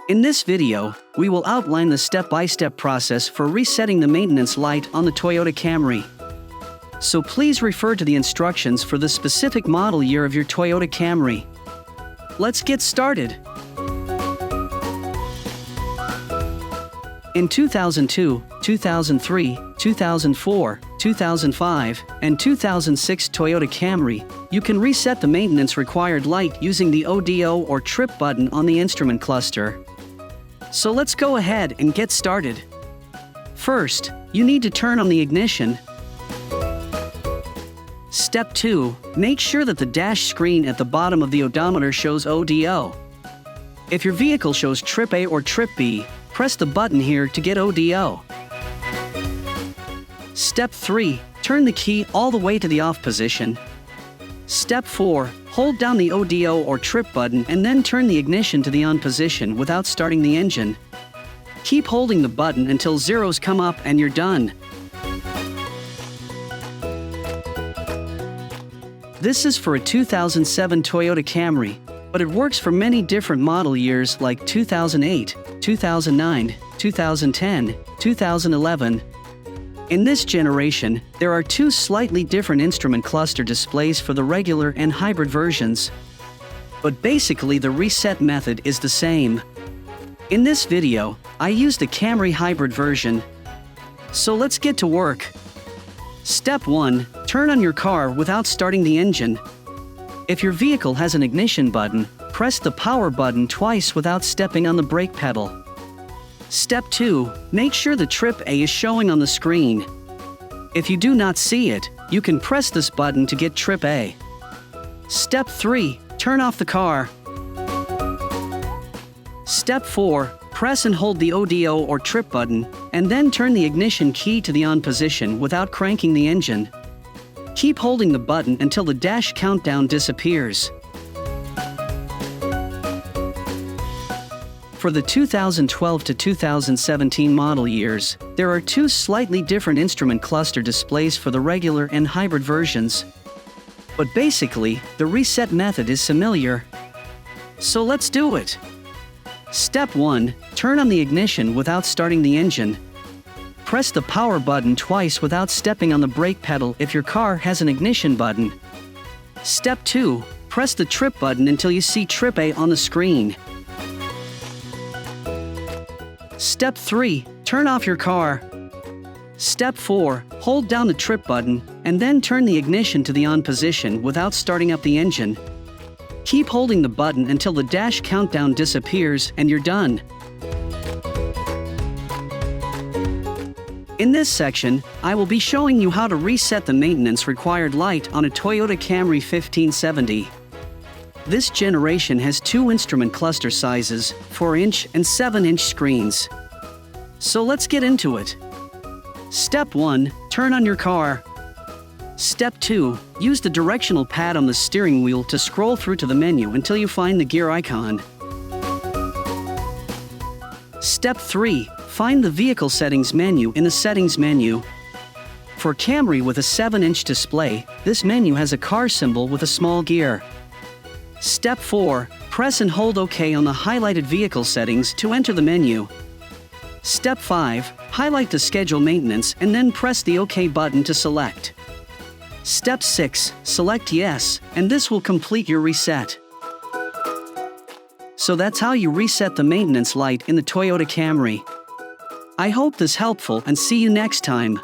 In this video, we will outline the step-by-step process for resetting the maintenance light on the Toyota Camry. So please refer to the instructions for the specific model year of your Toyota Camry. Let's get started. In 2002, 2003, 2004, 2005, and 2006 Toyota Camry, you can reset the maintenance required light using the ODO or trip button on the instrument cluster. So let's go ahead and get started. First, you need to turn on the ignition. Step 2. Make sure that the dash screen at the bottom of the odometer shows ODO. If your vehicle shows Trip A or Trip B, press the button here to get ODO. Step 3. Turn the key all the way to the off position. Step 4. Hold down the ODO or trip button and then turn the ignition to the on position without starting the engine. Keep holding the button until zeros come up and you're done. This is for a 2007 Toyota Camry, but it works for many different model years like 2008, 2009, 2010, 2011. In this generation, there are two slightly different instrument cluster displays for the regular and hybrid versions. But basically the reset method is the same. In this video, I used the Camry hybrid version. So let's get to work. Step 1. Turn on your car without starting the engine. If your vehicle has an ignition button, press the power button twice without stepping on the brake pedal. Step 2. Make sure the Trip A is showing on the screen. If you do not see it, you can press this button to get Trip A. Step 3. Turn off the car. Step 4. Press and hold the ODO or trip button, and then turn the ignition key to the on position without cranking the engine. Keep holding the button until the dash countdown disappears. For the 2012 to 2017 model years, there are two slightly different instrument cluster displays for the regular and hybrid versions. But basically, the reset method is similar. So let's do it. Step 1. Turn on the ignition without starting the engine. Press the power button twice without stepping on the brake pedal if your car has an ignition button. Step 2. Press the trip button until you see Trip A on the screen. Step 3. Turn off your car. Step 4. Hold down the trip button and then turn the ignition to the on position without starting up the engine. Keep holding the button until the dash countdown disappears and you're done. In this section, I will be showing you how to reset the maintenance required light on a Toyota Camry 1570. This generation has two instrument cluster sizes, 4-inch and 7-inch screens. So let's get into it. Step 1. Turn on your car. Step 2. Use the directional pad on the steering wheel to scroll through to the menu until you find the gear icon. Step 3. Find the Vehicle Settings menu in the Settings menu. For Camry with a 7-inch display, this menu has a car symbol with a small gear. Step 4. Press and hold OK on the highlighted vehicle settings to enter the menu. Step 5. Highlight the Schedule Maintenance and then press the OK button to select. Step 6. Select Yes, and this will complete your reset. So that's how you reset the maintenance light in the Toyota Camry. I hope this helpful and see you next time.